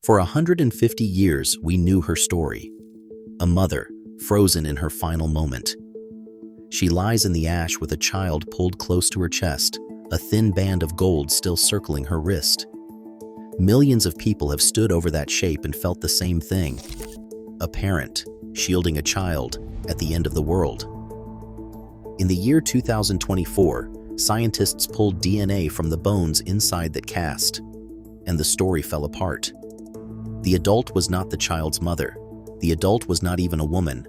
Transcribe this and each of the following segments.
For 150 years, we knew her story. A mother, frozen in her final moment. She lies in the ash with a child pulled close to her chest, a thin band of gold still circling her wrist. Millions of people have stood over that shape and felt the same thing. A parent, shielding a child, at the end of the world. In the year 2024, scientists pulled DNA from the bones inside that cast, and the story fell apart. The adult was not the child's mother. The adult was not even a woman.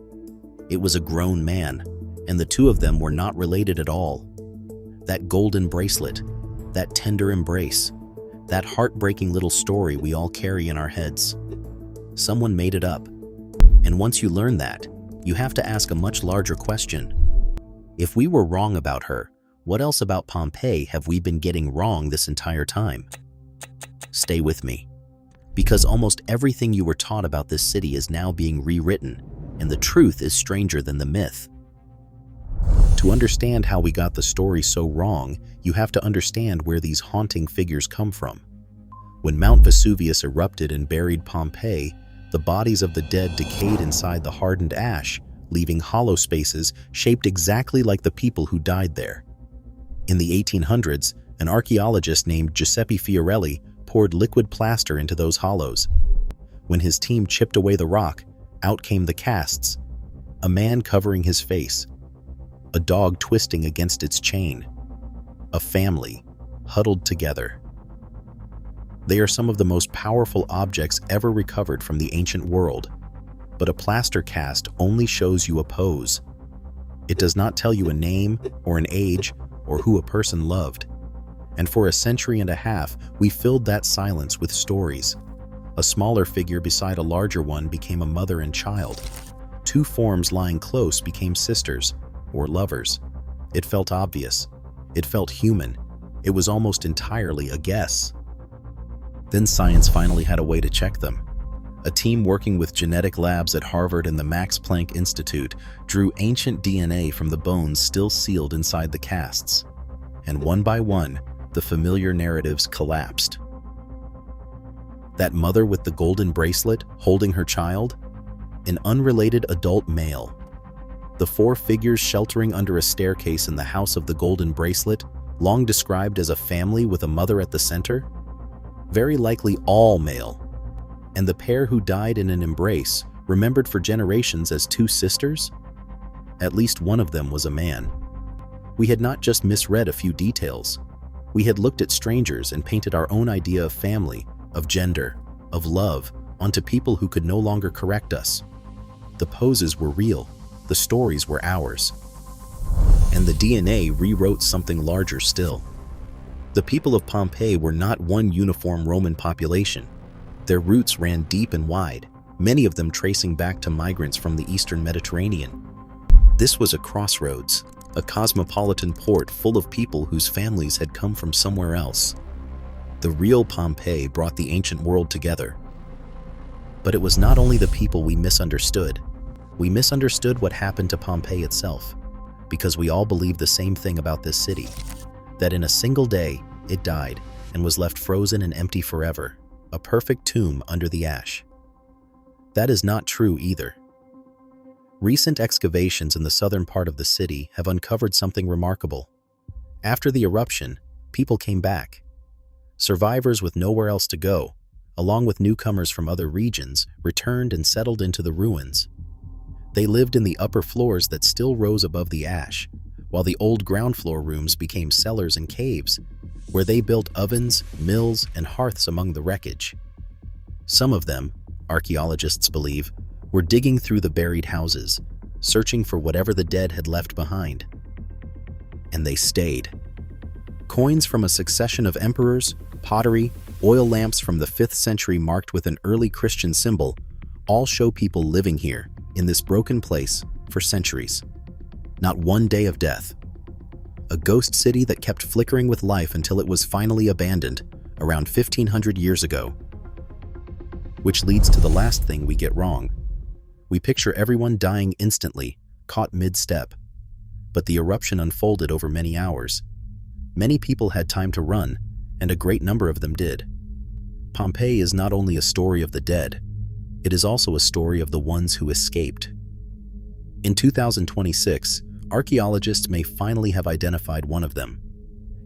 It was a grown man, and the two of them were not related at all. That golden bracelet, that tender embrace, that heartbreaking little story we all carry in our heads. Someone made it up. And once you learn that, you have to ask a much larger question. If we were wrong about her, what else about Pompeii have we been getting wrong this entire time? Stay with me, because almost everything you were taught about this city is now being rewritten, and the truth is stranger than the myth. To understand how we got the story so wrong, you have to understand where these haunting figures come from. When Mount Vesuvius erupted and buried Pompeii, the bodies of the dead decayed inside the hardened ash, leaving hollow spaces shaped exactly like the people who died there. In the 1800s, an archaeologist named Giuseppe Fiorelli poured liquid plaster into those hollows. When his team chipped away the rock, out came the casts. A man covering his face. A dog twisting against its chain. A family, huddled together. They are some of the most powerful objects ever recovered from the ancient world. But a plaster cast only shows you a pose. It does not tell you a name or an age or who a person loved. And for a century and a half, we filled that silence with stories. A smaller figure beside a larger one became a mother and child. Two forms lying close became sisters or lovers. It felt obvious. It felt human. It was almost entirely a guess. Then science finally had a way to check them. A team working with genetic labs at Harvard and the Max Planck Institute drew ancient DNA from the bones still sealed inside the casts. And one by one, the familiar narratives collapsed. That mother with the golden bracelet holding her child? An unrelated adult male. The four figures sheltering under a staircase in the House of the Golden Bracelet, long described as a family with a mother at the center? Very likely all male. And the pair who died in an embrace, remembered for generations as two sisters? At least one of them was a man. We had not just misread a few details. We had looked at strangers and painted our own idea of family, of gender, of love, onto people who could no longer correct us. The poses were real. The stories were ours. And the DNA rewrote something larger still. The people of Pompeii were not one uniform Roman population. Their roots ran deep and wide, many of them tracing back to migrants from the Eastern Mediterranean. This was a crossroads, a cosmopolitan port full of people whose families had come from somewhere else. The real Pompeii brought the ancient world together. But it was not only the people we misunderstood. We misunderstood what happened to Pompeii itself, because we all believed the same thing about this city, that in a single day, it died and was left frozen and empty forever, a perfect tomb under the ash. That is not true either. Recent excavations in the southern part of the city have uncovered something remarkable. After the eruption, people came back. Survivors with nowhere else to go, along with newcomers from other regions, returned and settled into the ruins. They lived in the upper floors that still rose above the ash, while the old ground floor rooms became cellars and caves, where they built ovens, mills, and hearths among the wreckage. Some of them, archaeologists believe, were digging through the buried houses, searching for whatever the dead had left behind. And they stayed. Coins from a succession of emperors, pottery, oil lamps from the 5th century marked with an early Christian symbol, all show people living here, in this broken place, for centuries. Not one day of death. A ghost city that kept flickering with life until it was finally abandoned, around 1500 years ago. Which leads to the last thing we get wrong. We picture everyone dying instantly, caught mid-step. But the eruption unfolded over many hours. Many people had time to run, and a great number of them did. Pompeii is not only a story of the dead, it is also a story of the ones who escaped. In 2026, archaeologists may finally have identified one of them.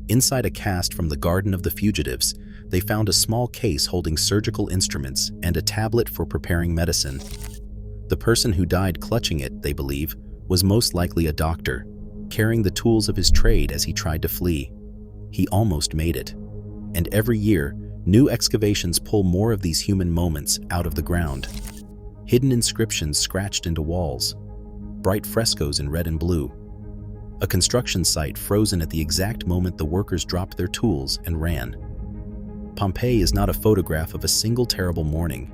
Inside a cast from the Garden of the Fugitives, they found a small case holding surgical instruments and a tablet for preparing medicine. The person who died clutching it, they believe, was most likely a doctor, carrying the tools of his trade as he tried to flee. He almost made it. And every year, new excavations pull more of these human moments out of the ground. Hidden inscriptions scratched into walls, bright frescoes in red and blue. A construction site frozen at the exact moment the workers dropped their tools and ran. Pompeii is not a photograph of a single terrible morning.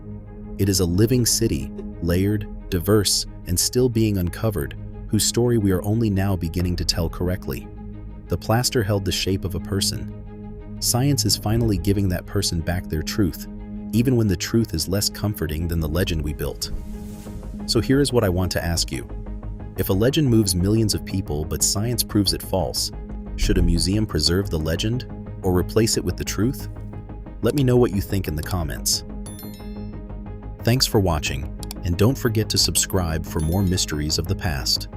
It is a living city, layered, diverse, and still being uncovered, whose story we are only now beginning to tell correctly. The plaster held the shape of a person. Science is finally giving that person back their truth, even when the truth is less comforting than the legend we built. So here is what I want to ask you. If a legend moves millions of people but science proves it false, should a museum preserve the legend or replace it with the truth? Let me know what you think in the comments. Thanks for watching, and don't forget to subscribe for more mysteries of the past.